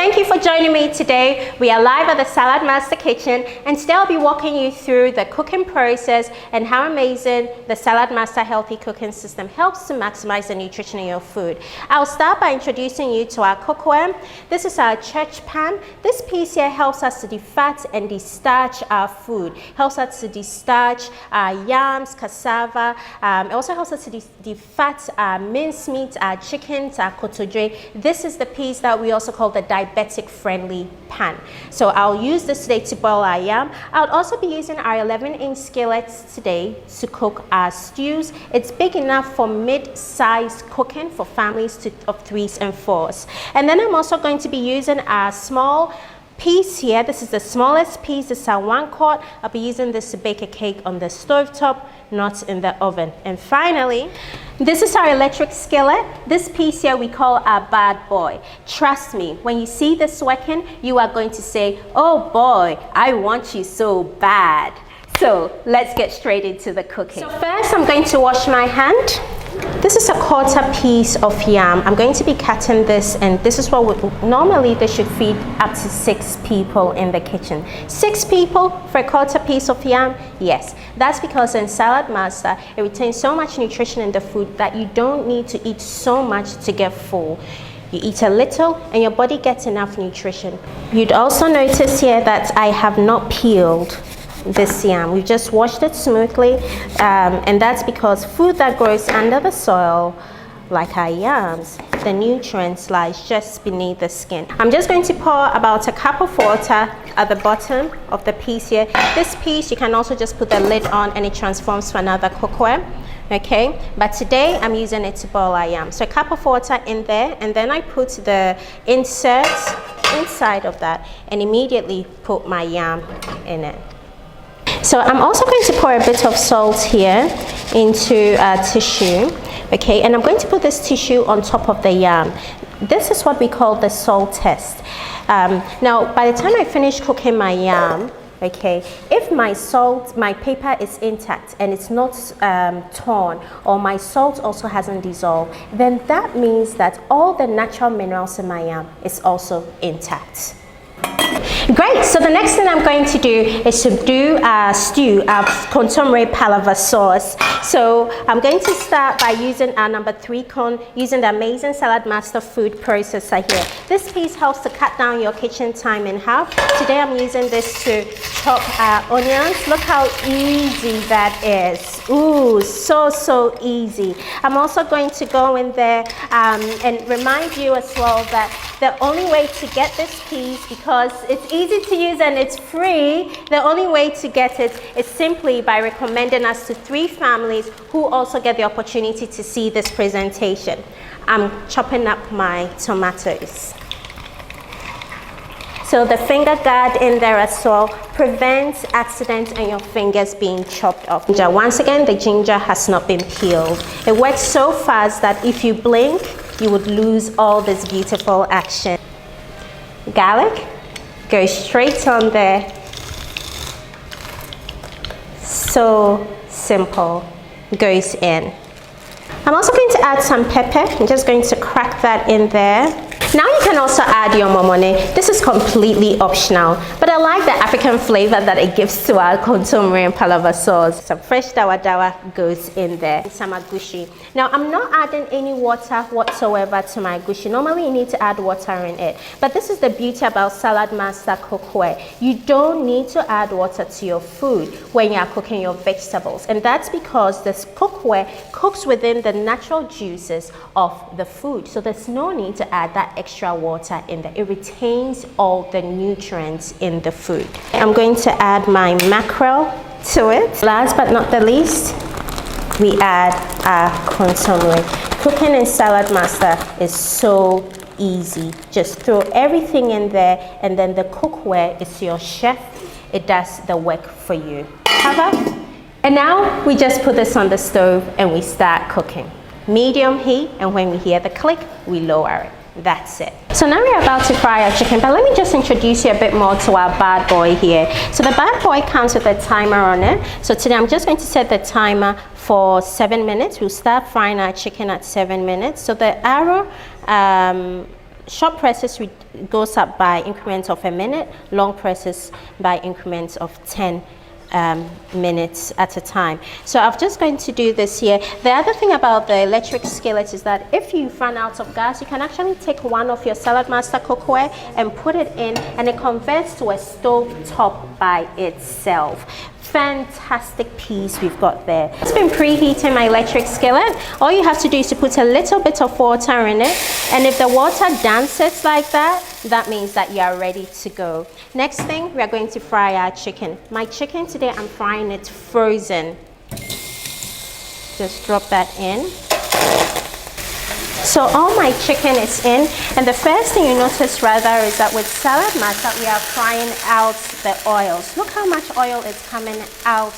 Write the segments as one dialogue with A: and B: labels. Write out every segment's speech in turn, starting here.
A: thank you for joining me today. We are live at the SaladMaster kitchen, and today I'll be walking you through the cooking process and how amazing the SaladMaster healthy cooking system helps to maximize the nutrition in your food. I'll start by introducing you to our cookware. This is our church pan. This piece here helps us to defat and destarch our food. Helps us to destarch our yams, cassava. It also helps us to defat our mincemeat, our chickens, our kotodre. This is the piece that we also call the diabetic friendly pan. So I'll use this today to boil our yam. I'll also be using our 11-inch skillets today to cook our stews. It's big enough for mid-sized cooking for families of 3s and 4s. And then I'm also going to be using our small piece here. This is the smallest piece. This is our 1 quart. I'll be using this to bake a cake on the stove top, not in the oven. And finally, this is our electric skillet. This piece here we call our bad boy. Trust me, when you see this working, you are going to say, oh boy, I want you so bad. So let's get straight into the cooking. So first I'm going to wash my hand. This is a 1/4 piece of yam. I'm going to be cutting this, and this is what normally they should feed up to 6 people in the kitchen. 6 people for a 1/4 piece of yam? Yes, that's because in SaladMaster it retains so much nutrition in the food that you don't need to eat so much to get full. You eat a little and your body gets enough nutrition. You'd also notice here that I have not peeled this yam. We've just washed it smoothly, and that's because food that grows under the soil, like our yams, the nutrients lies just beneath the skin. I'm just going to pour about a cup of water at the bottom of the piece here. This piece you can also just put the lid on and it transforms to another cookware. Okay, but today I'm using it to boil our yam. So a cup of water in there, and then I put the inserts inside of that and immediately put my yam in it. So I'm also going to pour a bit of salt here into a tissue, okay, and I'm going to put this tissue on top of the yam. This is what we call the salt test. Now, by the time I finish cooking my yam, okay, if my paper is intact and it's not torn, or my salt also hasn't dissolved, then that means that all the natural minerals in my yam is also intact. Great, so the next thing I'm going to do is to do a stew, our contemporary Palava sauce. So I'm going to start by using our number 3 cone, using the amazing SaladMaster food processor here. This piece helps to cut down your kitchen time in half. Today I'm using this to chop our onions. Look how easy that is. Ooh, so easy. I'm also going to go in there and remind you as well that the only way to get this piece, because it's easy to use and it's free, the only way to get it is simply by recommending us to 3 families who also get the opportunity to see this presentation. I'm chopping up my tomatoes. So the finger guard in there as well prevents accidents and your fingers being chopped off. Once again, the ginger has not been peeled. It works so fast that if you blink, you would lose all this beautiful action. Garlic goes straight on there. So simple, goes in. I'm also going to add some pepper. I'm just going to crack that in there. Now you can also add your momone. This is completely optional, but I like the African flavor that it gives to our contemporary and Palava sauce. Some fresh dawa goes in there. Some agushi. Now I'm not adding any water whatsoever to my agushi. Normally you need to add water in it, but this is the beauty about SaladMaster cookware. You don't need to add water to your food when you are cooking your vegetables, and that's because this cookware cooks within the natural juices of the food, so there's no need to add that extra water in there. It retains all the nutrients in the food. I'm going to add my mackerel to it. Last but not the least, we add our consomme. Cooking in SaladMaster is so easy. Just throw everything in there, and then the cookware is your chef. It does the work for you. Cover. And now we just put this on the stove and we start cooking. Medium heat, and when we hear the click, we lower it. That's it. So now we're about to fry our chicken, but let me just introduce you a bit more to our bad boy here. So the bad boy comes with a timer on it. So today I'm just going to set the timer for 7 minutes. We'll start frying our chicken at 7 minutes. So the arrow short presses goes up by increments of a minute, long presses by increments of 10 minutes at a time. So I'm just going to do this here. The other thing about the electric skillet is that if you run out of gas, you can actually take one of your SaladMaster cookware and put it in, and it converts to a stove top by itself. Fantastic piece we've got there. It's been preheating my electric skillet. All you have to do is to put a little bit of water in it, and if the water dances like that, that means that you are ready to go. Next thing, we are going to fry our chicken. My chicken today, I'm frying it frozen. Just drop that in. So all my chicken is in, and the first thing you notice rather is that with SaladMaster we are frying out the oils. Look how much oil is coming out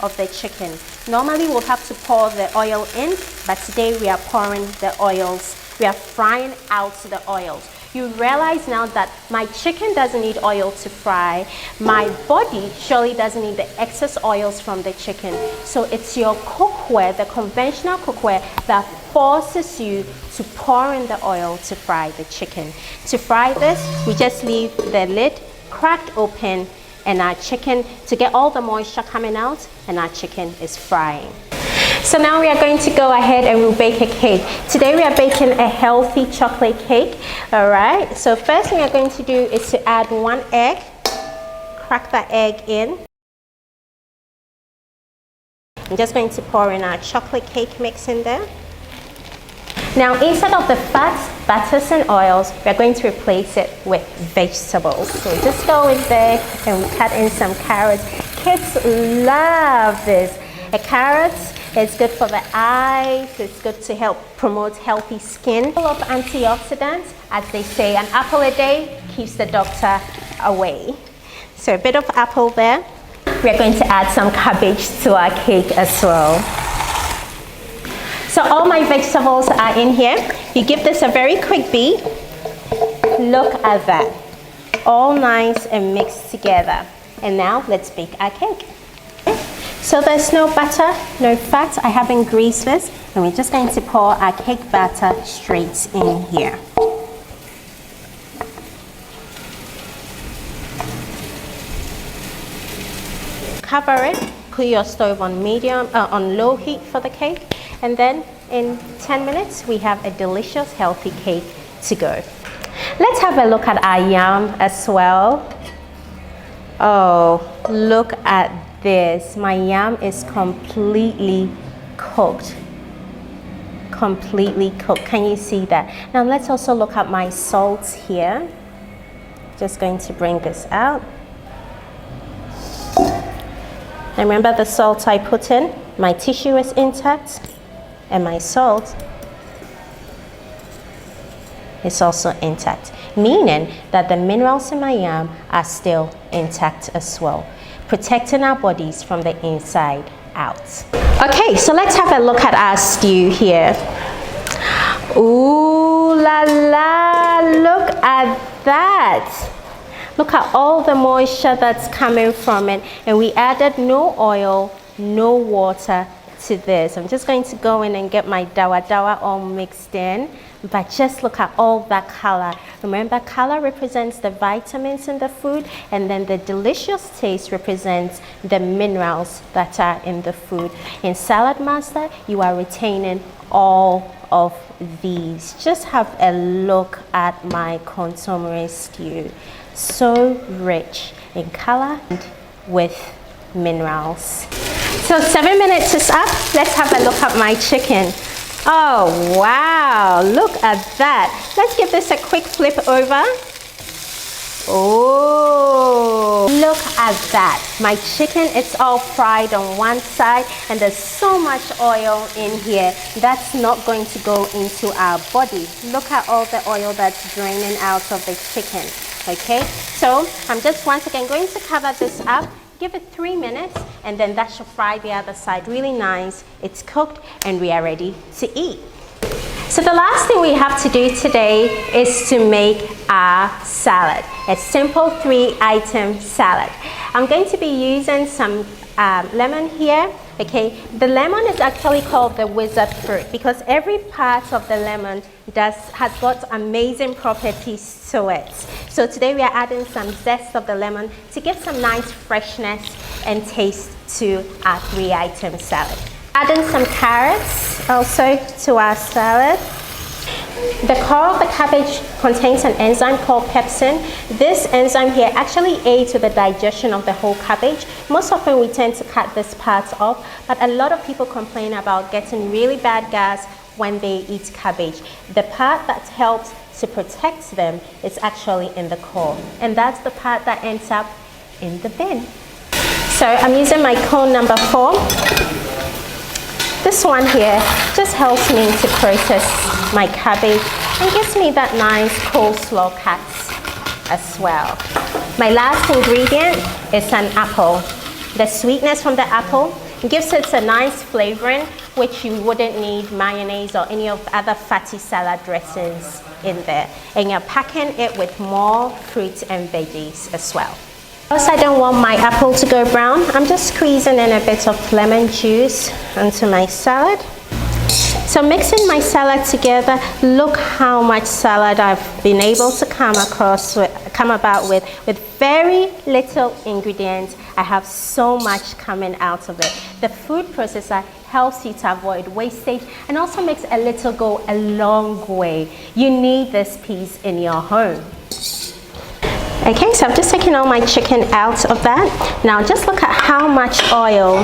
A: of the chicken. Normally we'll have to pour the oil in, but today we are pouring the oils. We are frying out the oils. You realize now that my chicken doesn't need oil to fry. My body surely doesn't need the excess oils from the chicken. So it's your cookware, the conventional cookware, that forces you to pour in the oil to fry the chicken. To fry this, we just leave the lid cracked open, and our chicken, to get all the moisture coming out, and our chicken is frying. So now we are going to go ahead and we'll bake a cake. Today we are baking a healthy chocolate cake. All right, so first thing we are going to do is to add 1 egg, crack that egg in. I'm just going to pour in our chocolate cake mix in there. Now instead of the fats, butters and oils, we're going to replace it with vegetables. So just go in there and we cut in some carrots. Kids love this. A carrot is good for the eyes, it's good to help promote healthy skin. Full of antioxidants, as they say, an apple a day keeps the doctor away. So a bit of apple there. We're going to add some cabbage to our cake as well. So all my vegetables are in here. You give this a very quick beat. Look at that. All nice and mixed together. And now let's bake our cake. So there's no butter, no fat. I haven't greased this. And we're just going to pour our cake batter straight in here. Cover it. Put your stove on on low heat for the cake. And then in 10 minutes, we have a delicious, healthy cake to go. Let's have a look at our yam as well. Oh, look at this. My yam is completely cooked. Completely cooked. Can you see that? Now let's also look at my salt here. Just going to bring this out. And remember the salt I put in? My tissue is intact. And my salt is also intact, meaning that the minerals in my yam are still intact as well, protecting our bodies from the inside out. Okay, so let's have a look at our stew here. Ooh la la, look at that. Look at all the moisture that's coming from it, and we added no oil, no water to this. I'm just going to go in and get my dawa all mixed in, but just look at all that color. Remember, color represents the vitamins in the food, and then the delicious taste represents the minerals that are in the food. In SaladMaster, you are retaining all of these. Just have a look at my consomme stew. So rich in color and with minerals. So 7 minutes is up. Let's have a look at my chicken. Oh wow, look at that. Let's give this a quick flip over. Oh, look at that. My chicken, it's all fried on one side, and there's so much oil in here. That's not going to go into our body. Look at all the oil that's draining out of the chicken. Okay, so I'm just once again going to cover this up. Give it 3 minutes, and then that should fry the other side really nice. It's cooked and we are ready to eat. So the last thing we have to do today is to make our salad. A simple 3-item salad. I'm going to be using some lemon here. Okay, the lemon is actually called the wizard fruit because every part of the lemon has got amazing properties to it. So today we are adding some zest of the lemon to give some nice freshness and taste to our 3-item salad. Adding some carrots also to our salad. The core of the cabbage contains an enzyme called pepsin. This enzyme here actually aids with the digestion of the whole cabbage. Most often we tend to cut this part off, but a lot of people complain about getting really bad gas when they eat cabbage. The part that helps to protect them is actually in the core, and that's the part that ends up in the bin. So I'm using my cone number 4. This one here just helps me to process my cabbage and gives me that nice coleslaw cut as well. My last ingredient is an apple. The sweetness from the apple gives it a nice flavoring, which you wouldn't need mayonnaise or any of the other fatty salad dressings in there. And you're packing it with more fruits and veggies as well. Because I don't want my apple to go brown, I'm just squeezing in a bit of lemon juice onto my salad. So mixing my salad together, look how much salad I've been able to come about with very little ingredients. I have so much coming out of it. The food processor helps you to avoid wastage and also makes a little go a long way. You need this piece in your home. Okay, so I've just taken all my chicken out of that. Now just look at how much oil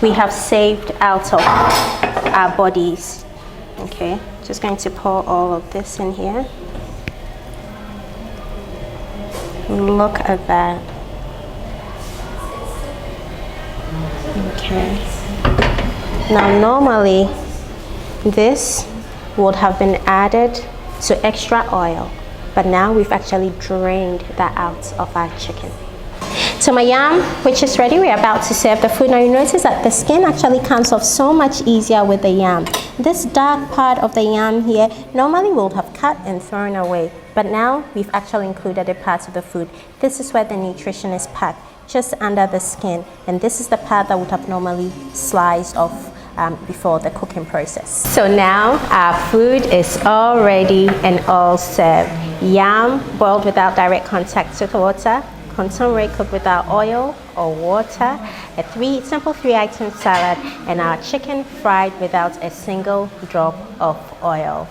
A: we have saved out of our bodies. Okay, just going to pour all of this in here. Look at that. Okay. Now normally this would have been added to extra oil, but now we've actually drained that out of our chicken. So my yam, which is ready, we're about to serve the food. Now you notice that the skin actually comes off so much easier with the yam. This dark part of the yam here, normally we would have cut and thrown away, but now we've actually included it part of the food. This is where the nutrition is packed, just under the skin, and this is the part that would have normally sliced off before the cooking process. So now our food is all ready and all served. Yam boiled without direct contact with water, consomme cooked without oil or water, a simple 3-item salad, and our chicken fried without a single drop of oil.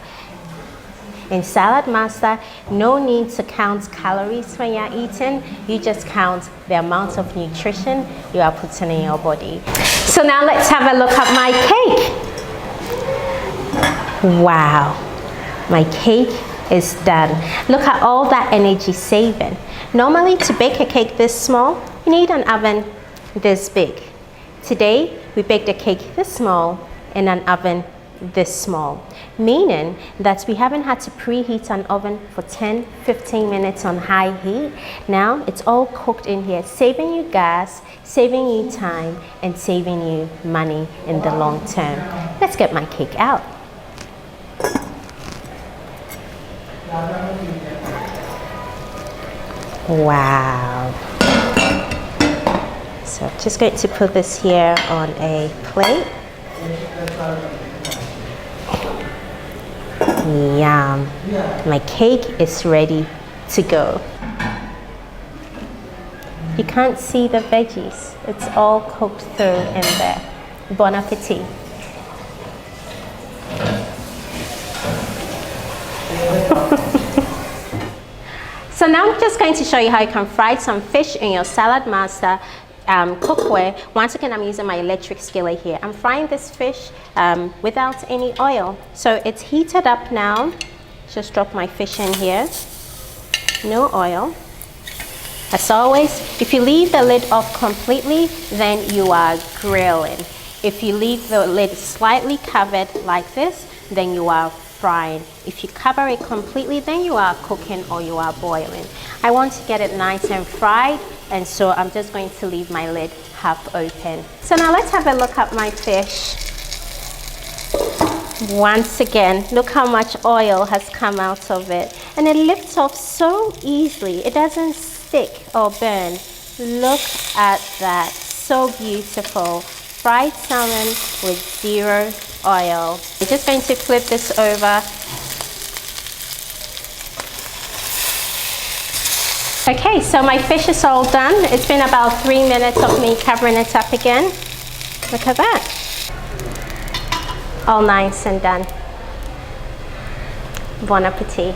A: In SaladMaster, no need to count calories when you're eating. You just count the amount of nutrition you are putting in your body. So now let's have a look at my cake. Wow, my cake is done. Look at all that energy saving. Normally to bake a cake this small, you need an oven this big. Today, we baked a cake this small in an oven this small, meaning that we haven't had to preheat an oven for 10-15 minutes on high heat. Now it's all cooked in here, saving you gas, saving you time, and saving you money in the long term. Let's get my cake out. Wow. So I'm just going to put this here on a plate. Yum. My cake is ready to go. You can't see the veggies. It's all cooked through in there. Bon appetit. So now I'm just going to show you how you can fry some fish in your SaladMaster cookware. Once again, I'm using my electric skillet here. I'm frying this fish without any oil. So it's heated up now. Just drop my fish in here. No oil. As always, if you leave the lid off completely, then you are grilling. If you leave the lid slightly covered like this, then you are frying. If you cover it completely, then you are cooking or you are boiling. I want to get it nice and fried, and so I'm just going to leave my lid half open. So now let's have a look at my fish. Once again, look how much oil has come out of it, and it lifts off so easily. It doesn't stick or burn. Look at that, so beautiful. Fried salmon with zero oil. I'm just going to flip this over Okay, so my fish is all done. It's been about 3 minutes of me covering it up again. Look at that. All nice and done. Bon appetit.